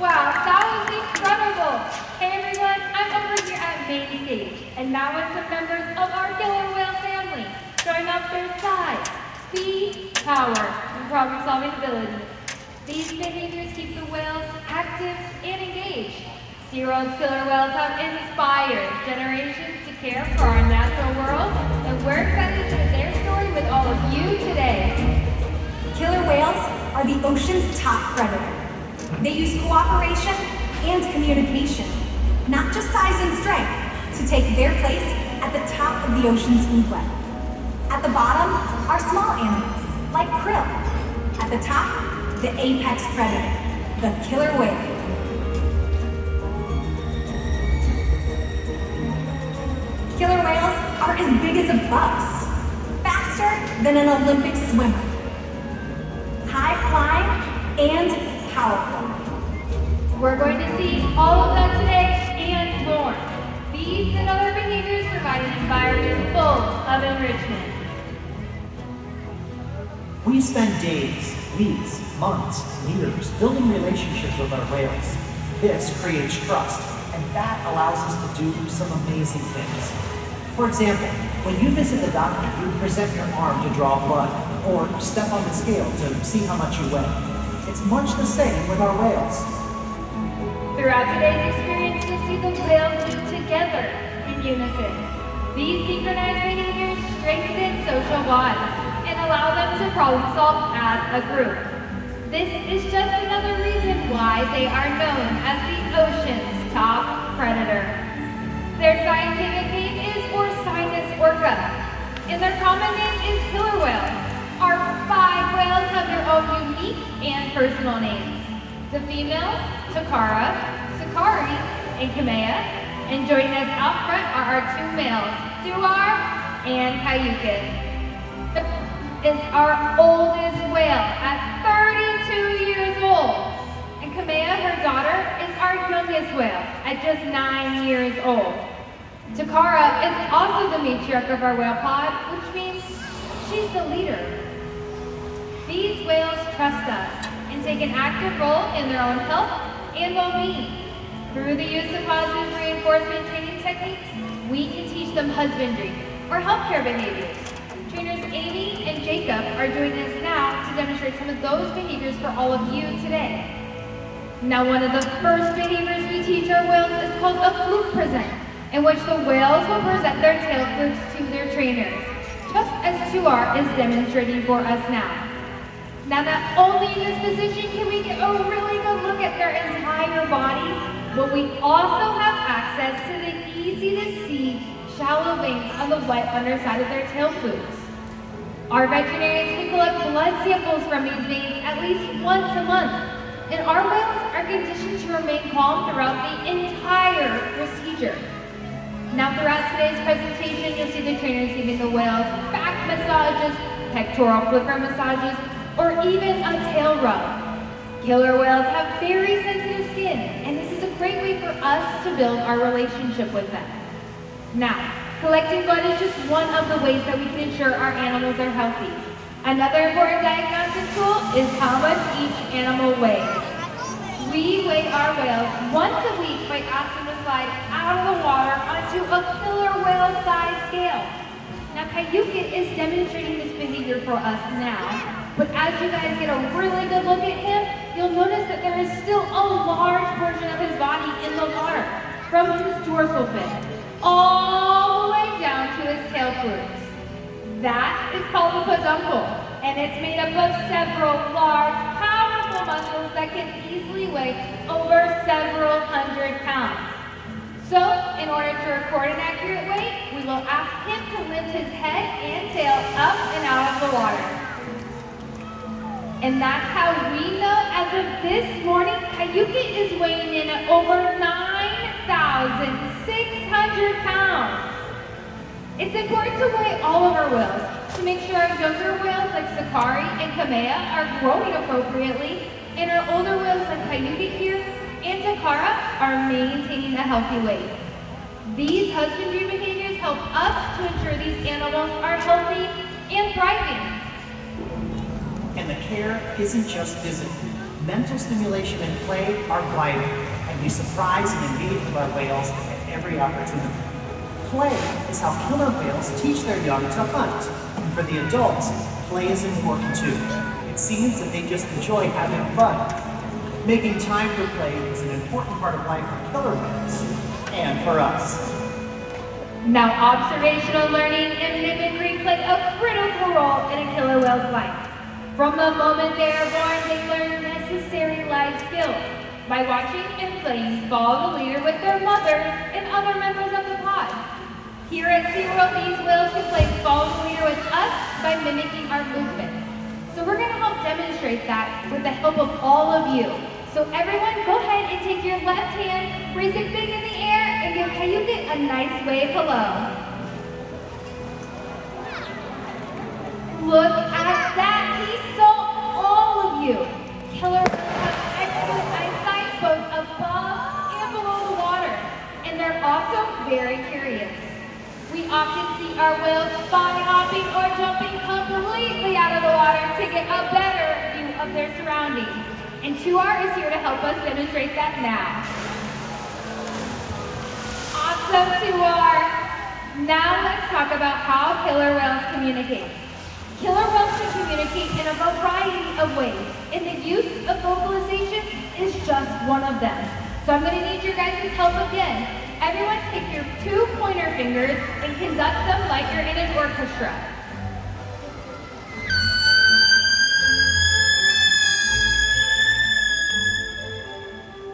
Wow, that was incredible! Hey everyone, I'm over here at main stage, and now with some members of our killer whale family, showing off their size, speed, power, and problem-solving abilities. These behaviors keep the whales active and engaged. SeaWorld's killer whales have inspired generations to care for our natural world, and we're excited to share their story with all of you today. Killer whales are the ocean's top predator. They use cooperation and communication, not just size and strength, to take their place at the top of the ocean's food web. At the bottom are small animals, like krill. At the top, the apex predator, the killer whale. Killer whales are as big as a bus, faster than an Olympic swimmer, high flying and powerful. We're going to see all of that today and more. These and other behaviors provide an environment full of enrichment. We spend days, weeks, months, years building relationships with our whales. This creates trust, and that allows us to do some amazing things. For example, when you visit the doctor, you present your arm to draw blood, or step on the scale to see how much you weigh. It's much the same with our whales. Throughout today's experience, you'll see the whales move together in unison. These synchronized behaviors strengthen social bonds and allow them to problem solve as a group. This is just another reason why they are known as the ocean's top predator. Their scientific name is Orca, and their common name is killer whale. Our 5 whales have their own unique and personal names. The females, Takara, Sakari, and Kamea, and joining us out front are our 2 males, Tuar and Kyuquot. Is our oldest whale at 32 years old, and Kamea, her daughter, is our youngest whale at just 9 years old. Takara is also the matriarch of our whale pod, which means she's the leader. These whales trust us and take an active role in their own health and well-being. Through the use of positive reinforcement training techniques, we can teach them husbandry or healthcare behaviors. Trainers Amy and Jakob are doing this now to demonstrate some of those behaviors for all of you today. Now, one of the first behaviors we teach our whales is called a fluke present, in which the whales will present their tail flukes to their trainers, just as Tuar is demonstrating for us now. Now, not only in this position can we get a really good look at their entire body, but we also have access to the easy-to-see shallow veins on the wet underside of their tail flukes. Our veterinarians can collect blood samples from these veins at least once a month, and our whales are conditioned to remain calm throughout the entire procedure. Now, throughout today's presentation, you'll see the trainers giving the whales back massages, pectoral flicker massages, or even a tail rub. Killer whales have very sensitive skin, and this is a great way for us to build our relationship with them. Now, collecting blood is just one of the ways that we can ensure our animals are healthy. Another important diagnostic tool is how much each animal weighs. We weigh our whales once a week by asking them to slide out of the water onto a killer whale size scale. Now, Kyuquot is demonstrating this behavior for us now. But as you guys get a really good look at him, you'll notice that there is still a large portion of his body in the water, from his dorsal fin, all the way down to his tail flukes. That is called the peduncle, and it's made up of several large, powerful muscles that can easily weigh over several hundred pounds. So, in order to record an accurate weight, we will ask him to lift his head and tail up and out of the water. And that's how we know, as of this morning, Kyuquot is weighing in at over 9,600 pounds. It's important to weigh all of our whales to make sure our younger whales like Sakari and Kamea are growing appropriately, and our older whales like Kyuquot here and Takara are maintaining a healthy weight. These husbandry behaviors help us to ensure these animals are healthy and thriving. And the care isn't just physical. Mental stimulation and play are vital, and we surprise and engage with our whales at every opportunity. Play is how killer whales teach their young to hunt, and for the adults, play is important too. It seems that they just enjoy having fun. Making time for play is an important part of life for killer whales, and for us. Now, observational learning and mimicry play a critical role in a killer whale's life. From the moment they are born, they learn necessary life skills by watching and playing follow the leader with their mothers and other members of the pod. Here at SeaWorld, these whales can play follow the leader with us by mimicking our movements. So we're going to help demonstrate that with the help of all of you. So everyone, go ahead and take your left hand, raise it big in the air, and give Kyuquot a nice wave hello. Look at that, he saw all of you. Killer whales have excellent eyesight both above and below the water, and they're also very curious. We often see our whales spy hopping or jumping completely out of the water to get a better view of their surroundings. And Tuar is here to help us demonstrate that now. Awesome, Tuar! Now let's talk about how killer whales communicate. Killer whales can communicate in a variety of ways, and the use of vocalization is just one of them. So I'm going to need your guys' help again. Everyone take your 2 pointer fingers and conduct them like you're in an orchestra.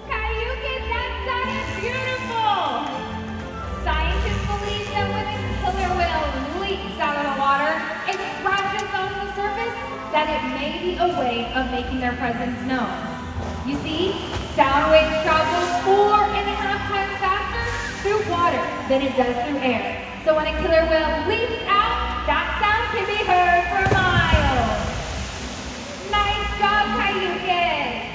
Kyuquot, that sounded beautiful! Scientists believe that when a killer whale leaps out of the water and crashes on the surface, that it may be a way of making their presence known. You see, sound waves travel 4.5 times faster through water than it does through air. So when a killer whale leaps out, that sound can be heard for miles. Nice job, Kyuquot!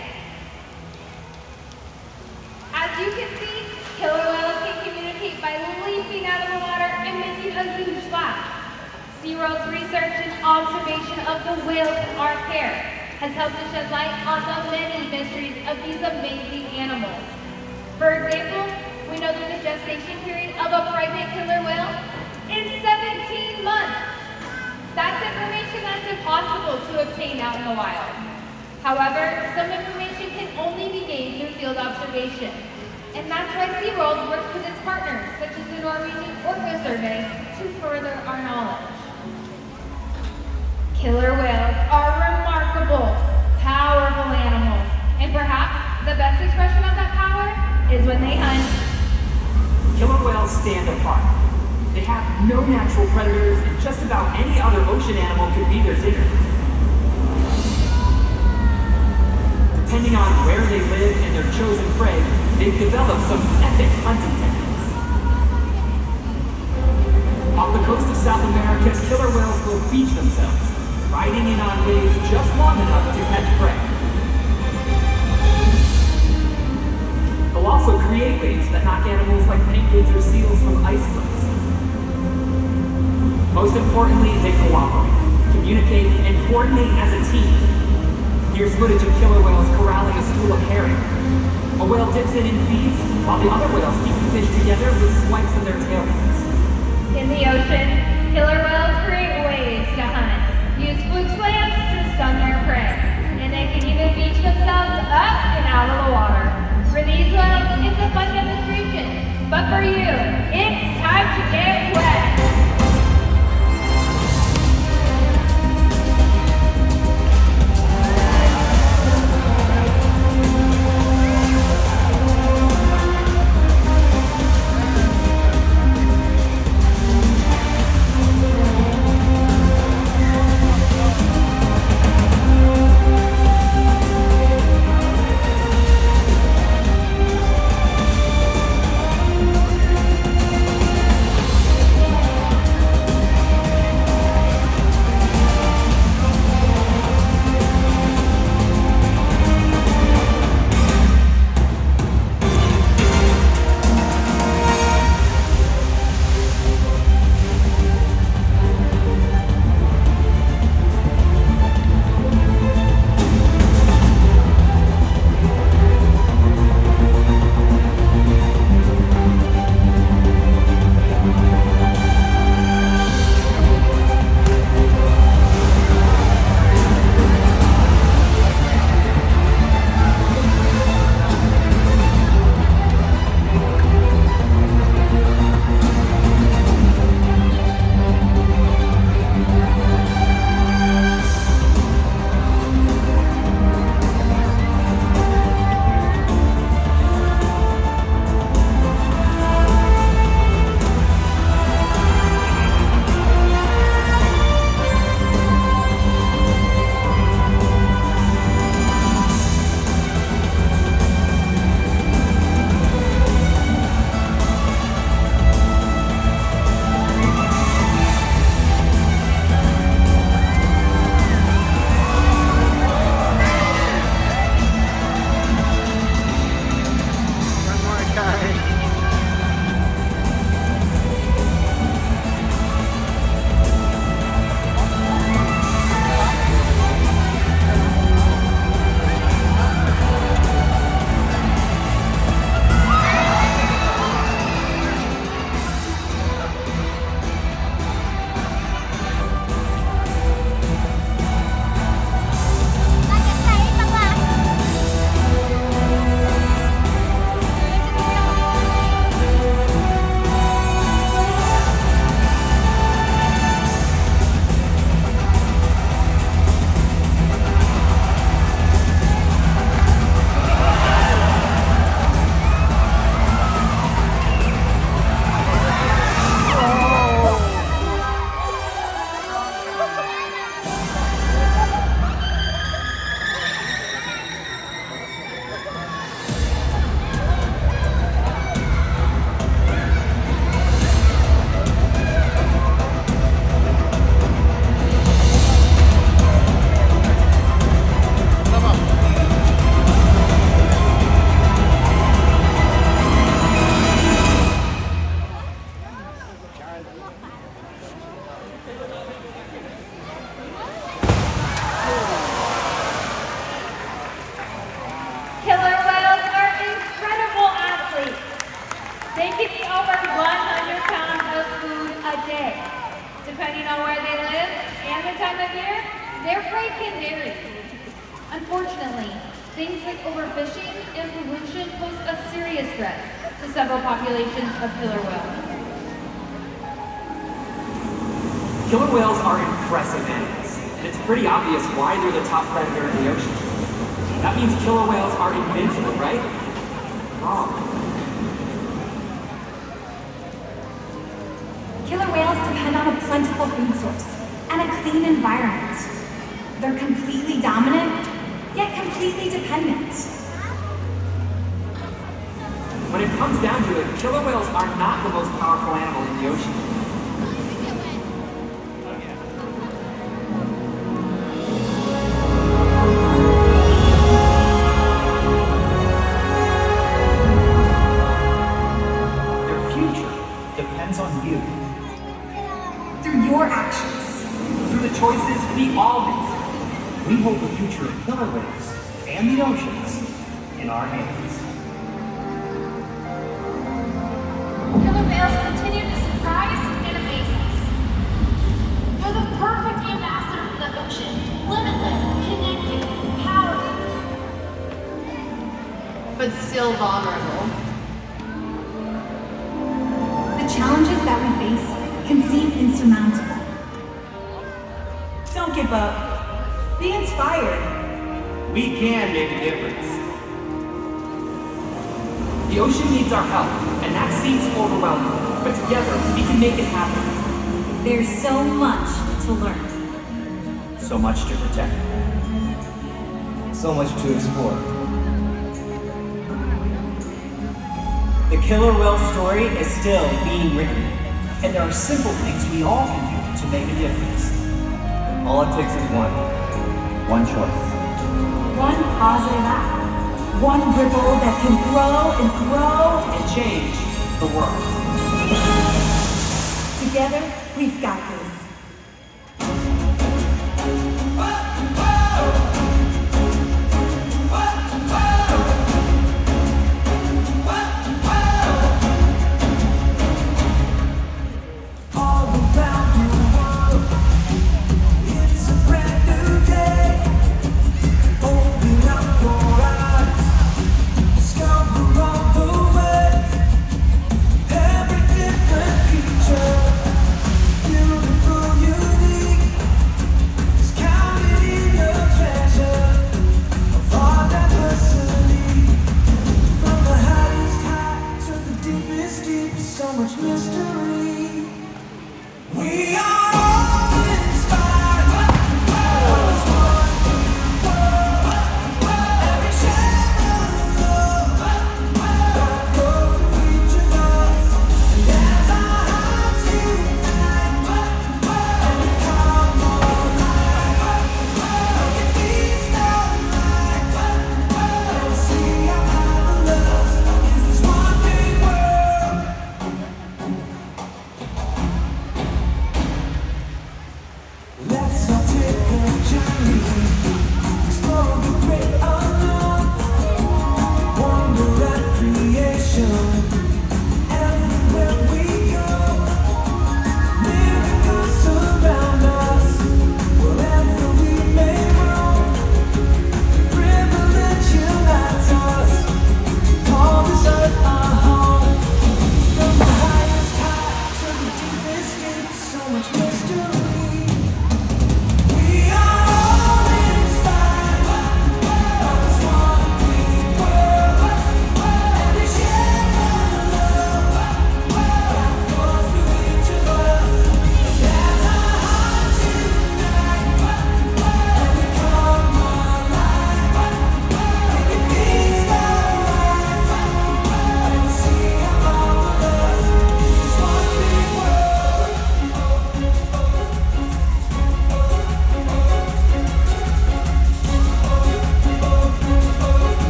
As you can see, killer whales can communicate by leaping out of the water and making a huge splash. SeaWorld's research and observation of the whales in our care has helped to shed light on the many mysteries of these amazing animals. For example, we know that the gestation period of a pregnant killer whale is 17 months. That's information that's impossible to obtain out in the wild. However, some information can only be gained through field observation. And that's why SeaWorld works with its partners, such as the Norwegian Orca survey, to further our knowledge. Killer whales are remarkable, powerful animals. And perhaps the best expression of that power is when they hunt. Killer whales stand apart. They have no natural predators, and just about any other ocean animal could be their dinner. Depending on where they live and their chosen prey, they've developed some epic hunting techniques. Off the coast of South America, killer whales will beach themselves, riding in on waves just long enough to catch prey. They'll also create waves that knock animals like penguins or seals from icebergs. Most importantly, they cooperate, communicate, and coordinate as a team. Here's footage of killer whales corralling a school of herring. A whale dips in and feeds, while the other whales keep the fish together with swipes of their tail fins. In the ocean, killer whales create waves to hunt, use fluke slams to stun their prey, and they can even beach themselves up and out of the water. For these whales, it's a fun demonstration, but for you, it's time to get wet. They can eat over 100 pounds of food a day. Depending on where they live and the time of year, their prey can vary. Unfortunately, things like overfishing and pollution pose a serious threat to several populations of killer whales. Killer whales are impressive animals, and it's pretty obvious why they're the top predator in the ocean. That means killer whales are invincible, right? Wrong. Killer whales depend on a plentiful food source and a clean environment. They're completely dominant, yet completely dependent. When it comes down to it, killer whales are not the most powerful animal in the ocean. Their future depends on you. Through your actions. Through the choices we all make. We hold the future of killer whales and the oceans in our hands. Killer whales continue to surprise and amaze us. They're the perfect ambassador for the ocean. Limitless, connected, powerful. But still vulnerable. The challenges that we face can seem insurmountable. Don't give up. Be inspired. We can make a difference. The ocean needs our help, and that seems overwhelming. But together, we can make it happen. There's so much to learn. So much to protect. So much to explore. The killer whale story is still being written. And there are simple things we all can do to make a difference. All it takes is one choice. One positive act. One ripple that can grow and grow. And change the world. Together, we've got this.